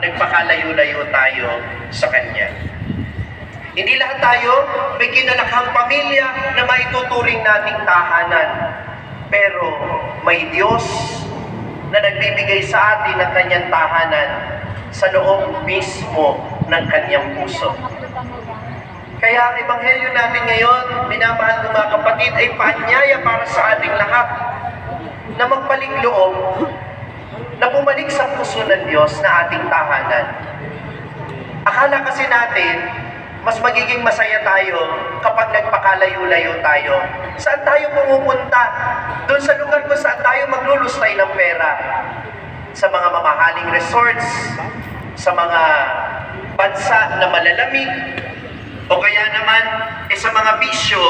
nagpakalayo-layo tayo sa Kanya. Hindi lahat tayo may kinalakhang pamilya na maituturing nating tahanan. Pero may Diyos na nagbibigay sa atin ng Kanyang tahanan sa loob mismo ng Kanyang puso. Kaya ang ebanghelyo natin ngayon, minamahal ng mga kapatid, ay paanyaya para sa ating lahat na magpaling loob, na bumalik sa puso ng Diyos na ating tahanan. Akala kasi natin, mas magiging masaya tayo kapag nagpakalayo-layo tayo. Saan tayo pumupunta? Doon sa lugar kung saan tayo maglulustay ng pera. Sa mga mamahaling resorts, sa mga bansa na malalamig, o kaya naman sa mga bisyo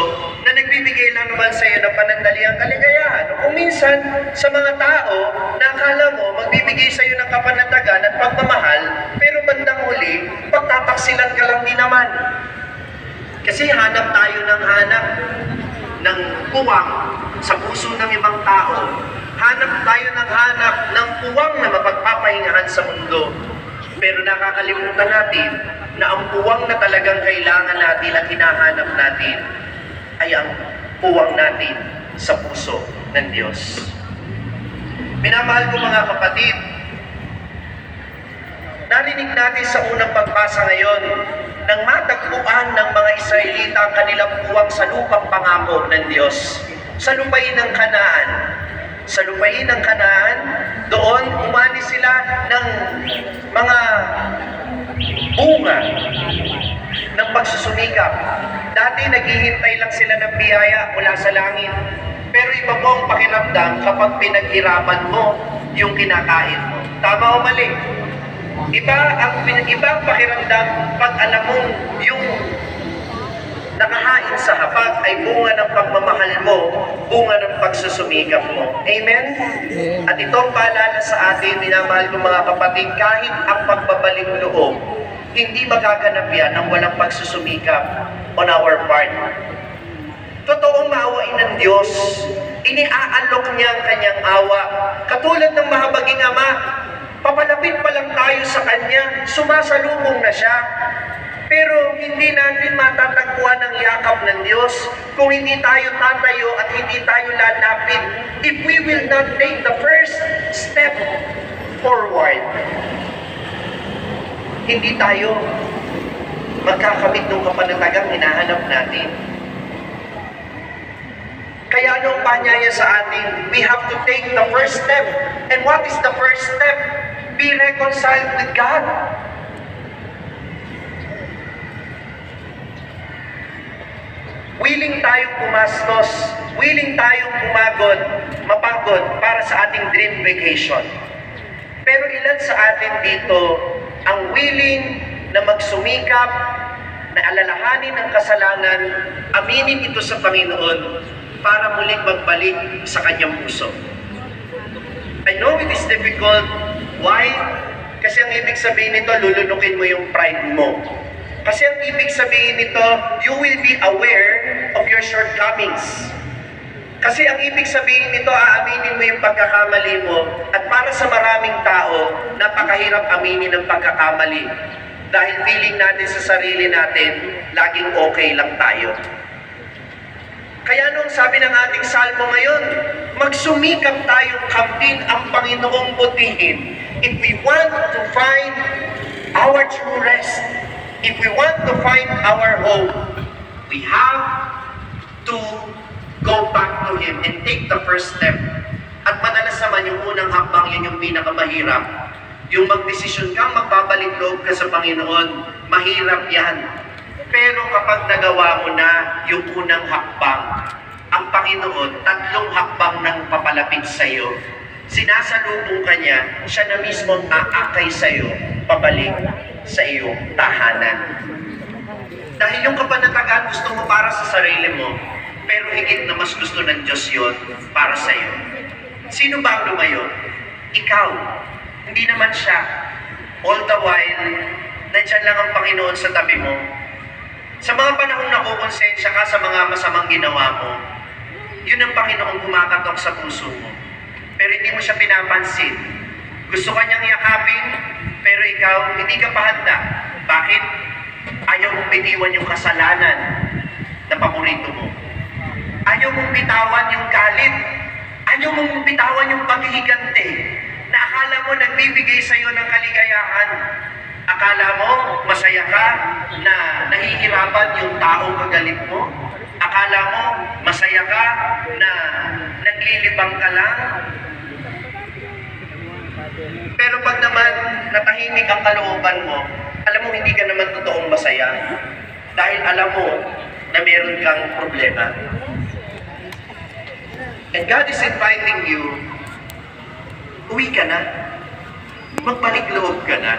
na nagbibigay lang naman sa iyo ng panandaliang kaligayahan. O kung minsan, sa mga tao na akala mo magbibigay sa iyo ng kapanatagan at pagmamahal, pero bandang huli, pagtataksilan ka lang din naman. Kasi hanap tayo ng puwang sa puso ng ibang tao. Hanap tayo ng puwang na mapagpapahingahan sa mundo. Pero nakakalimutan natin na ang puwang na talagang kailangan natin at hinahanap natin ay ang puwang natin sa puso ng Diyos. Minamahal ko mga kapatid, narinig natin sa unang pagbasa ngayon nang matagpuan ng mga Israelita ang kanilang puwang sa lupang pangako ng Diyos, sa lupain ng Kanaan. Sa lupain ng Kanaan, doon umani sila ng mga bunga ng pagsusumikap. Dati naghihintay lang sila ng biyaya mula sa langit. Pero iba po ang pakiramdam kapag pinaghirapan mo yung kinakain mo. Tama o mali? Iba ang pakiramdam pag alam mong yung nakahain sa hapag ay bunga ng pagmamahal mo, bunga ng pagsusumikap mo. Amen? At ito ang paalala sa atin, minamahal ko mga kapatid, kahit ang pagbabalik loob, hindi magaganap yan ng walang pagsusumikap on our part. Totoong maawain ng Diyos, iniaalok niya ang kanyang awa. Katulad ng mahabaging Ama, papalapit pa lang tayo sa Kanya, sumasalubong na siya. Pero hindi natin matatagpuan ang yakap ng Diyos kung hindi tayo tatayo at hindi tayo lalapit. If we will not take the first step forward, hindi tayo magkakamit ng kapanatagang hinahanap natin. Kaya anong panyaya sa atin? We have to take the first step. And what is the first step? Be reconciled with God. Willing tayong pumastos, willing tayong mapagod para sa ating dream vacation. Pero ilan sa atin dito ang willing na magsumikap, na alalahanin ang kasalanan, aminin ito sa Panginoon para muling magbalik sa Kanyang puso. I know it is difficult. Why? Kasi ang ibig sabihin nito, lulunukin mo yung pride mo. Kasi ang ibig sabihin nito, you will be aware of your shortcomings. Kasi ang ibig sabihin nito, aaminin mo yung pagkakamali mo. At para sa maraming tao, napakahirap aminin ang pagkakamali. Dahil feeling natin sa sarili natin, laging okay lang tayo. Kaya nung sabi ng ating salmo ngayon, magsumikap tayong kamtin ang Panginoong butihin. If we want to find our true rest, if we want to find our hope, we have to go back to Him and take the first step. At madalas naman yung unang hakbang, yun yung pinakamahirap. Yung magdesisyon kang magbabalik loob ka sa Panginoon, mahirap yan. Pero kapag nagawa mo na yung unang hakbang, ang Panginoon, 3 hakbang nang papalapit sa iyo. Sinasalubong ka niya, siya na mismo ang aakay sa iyo, pabalik sa iyong tahanan. Dahil yung kapanatagan gusto mo para sa sarili mo, pero higit na mas gusto ng Diyos yun para sa iyo. Sino ba ang lumayo? Ikaw. Hindi naman siya. All the while, nandyan lang ang Panginoon sa tabi mo. Sa mga panahong nakukonsensya ka sa mga masamang ginawa mo, yun ang Panginoong kumakatok sa puso mo. Pero hindi mo siya pinapansin. Gusto ka niyang yakapin, pero Pero ikaw, hindi ka pa handa. Bakit? Ayaw mong bitiwan yung kasalanan na paborito mo. Ayaw mong bitawan yung galit. Ayaw mong bitawan yung paghihigante na akala mo nagbibigay sa iyo ng kaligayahan. Akala mo masaya ka na nahihirapan yung taong kagalit mo. Akala mo masaya ka na naglilibang ka lang. Pero pag naman natahimik ang kalooban mo, alam mo hindi ka naman totoong masaya. Dahil alam mo na meron kang problema. And God is inviting you, uwi ka na. Magbalik loob ka na.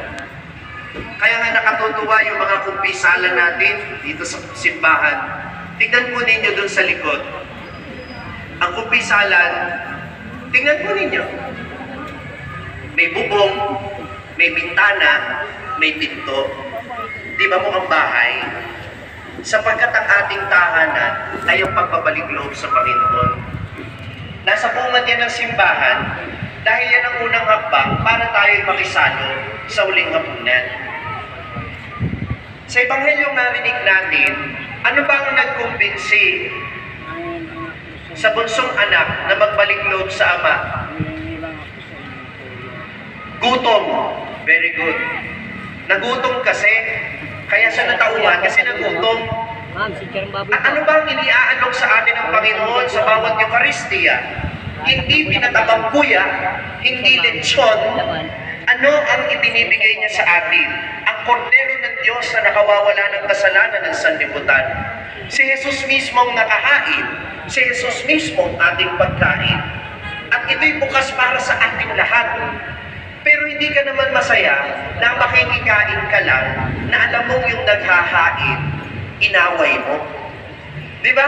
Kaya nga nakatutuwa yung mga kumpisala natin dito sa simbahan. Tignan po ninyo dun sa likod. Ang kumpisalan, tignan po ninyo. May bubong, may bintana, may pinto. Di ba mukhang bahay? Sapagkat ang ating tahanan ay ang pagbabalik loob sa Panginoon. Nasa bungad yan ng simbahan dahil yan ang unang hakbang para tayo makisalo sa huling hapunan. Sa Ebanghelyong narinig natin, ano ba ang nagkumbinsi sa bunsong anak na magbalik loob sa ama? Gutom. Very good. Nagutom kasi, kaya siya natauhan kasi nagutom. At ano ba ang iniaalok sa atin ng Panginoon sa bawat Eucharistia? Hindi pinatabang kuya, hindi lechon. Ano ang ibinibigay niya sa atin? Ang kordero ng Diyos na nakawawala ng kasalanan ng sanlibutan. Si Jesus mismo ang nakahain. Si Jesus mismo ang ating pagkain. At ito'y bukas para sa ating lahat. Pero hindi ka naman masaya na makikikain ka lang na alam mong yung naghahain, inaway mo. Di ba?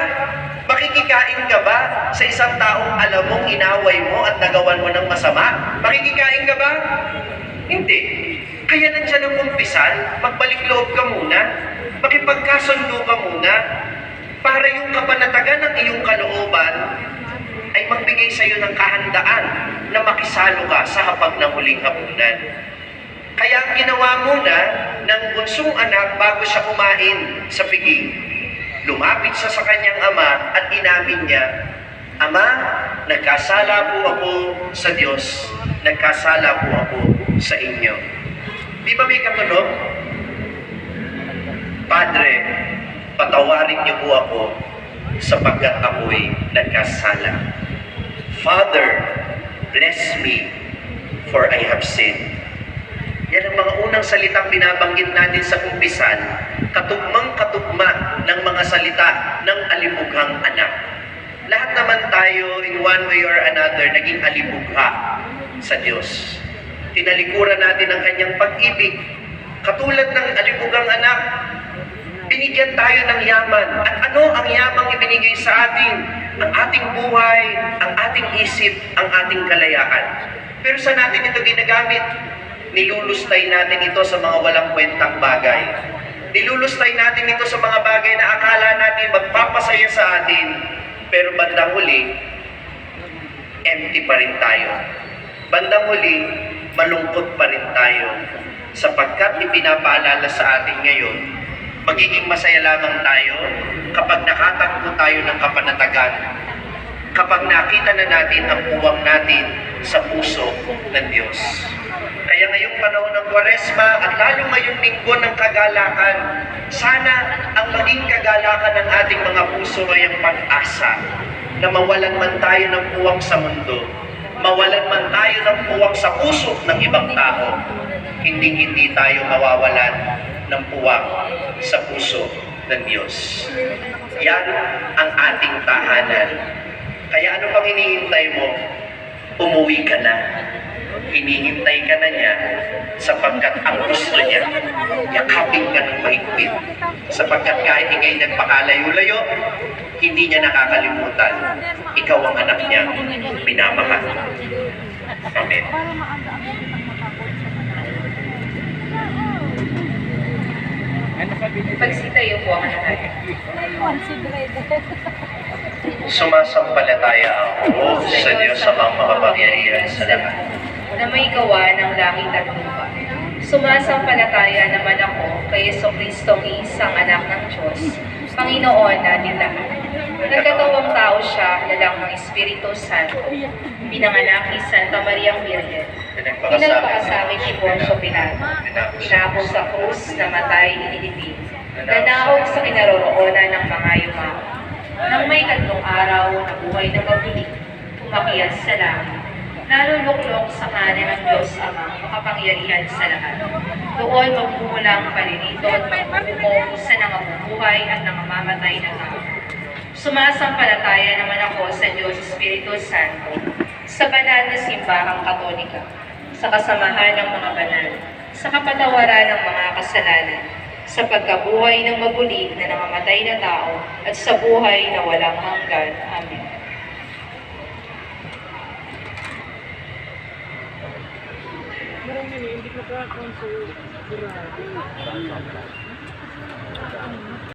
Makikikain ka ba sa isang taong alam mong inaway mo at nagawan mo ng masama? Makikikain ka ba? Hindi. Kaya nandiyan ang umpisal, magbalik loob ka muna, makipagkasundo ka muna, para yung kapanatagan ng iyong kalooban ay magbigay sa iyo ng kahandaan na makisalo ka sa hapag ng huling hapunan. Kaya ang ginawa muna ng bunsong anak bago siya kumain sa piging, lumapit siya sa kanyang ama at inamin niya, "Ama, nagkasala po ako sa Diyos, nagkasala po ako sa inyo." Di ba may katunog? "Padre, patawarin niyo po ako sapagkat ako'y nagkasala. Father, bless me, for I have sinned." Yan ang mga unang salitang binabanggit natin sa kumpisan, katugmang-katugma ng mga salita ng alibughang anak. Lahat naman tayo, in one way or another, naging alibugha sa Diyos. Tinalikuran natin ang kanyang pag-ibig. Katulad ng alibughang anak, binigyan tayo ng yaman. At ano ang yamang ibinigay sa atin? Ang ating buhay, ang ating isip, ang ating kalayaan. Pero sa natin ito ginagamit? Nilulustay natin ito sa mga walang kwentang bagay. Nilulustay natin ito sa mga bagay na akala natin magpapasaya sa atin, pero bandang huli, empty pa rin tayo. Bandang huli, malungkot pa rin tayo. Sapagkat ipinapaalala sa atin ngayon, magiging masaya lamang tayo kapag nakatagpo tayo ng kapanatagan, kapag nakita na natin ang puwang natin sa puso ng Diyos. Kaya ngayong panahon ng Kwaresma at lalo ngayong linggo ng kagalakan, sana ang maging kagalakan ng ating mga puso ay ang pag-asa na mawalan man tayo ng puwang sa mundo, mawalan man tayo ng puwang sa puso ng ibang tao, hindi tayo mawawalan ng puwang sa puso ng Diyos. Yan ang ating tahanan. Kaya ano pang hinihintay mo? Umuwi ka na. Hinihintay ka na niya sapagkat ang gusto niya, yakapin ka ng mahigpit. Sapagkat kahit ikay nagpakalayo-layo, hindi niya nakakalimutan. Ikaw ang anak niya, minamahal. Amen. Pagsitayo po ang lahat. Sumasampalataya ako sa Diyos sa mga makapangyarihan sa lahat. Na may gawa ng langit at lupa. Sumasampalataya naman ako kay Jesucristong isang anak ng Diyos, Panginoon natin lahat. Nagkatawang tao siya, lalang ng Espiritu Santo, pinanganak ni Santa Maria Virgen, pinagpakasakit ni Poncio Pilato, pinako sa krus, namatay, inilibing, nanahog sa kinaroroonan ng mga yumao. Nang may 3 araw, nabuhay ng mabuli, umakyat sa langit, naluluklok sa kanan ng Diyos Amang makapangyarihan sa lahat. Doon magmumulang paririto at magmumong sa nangabubuhay at nangamamatay na tao. Sumasampalataya naman ako sa Diyos Espiritu Santo, sa banal na simbahang Katolika, sa kasamahan ng mga banal, sa kapatawaran ng mga kasalanan, sa pagkabuhay ng mabuli na nangamatay na tao, at sa buhay na walang hanggan. Amen. Marami hindi ko pa-count sa'yo.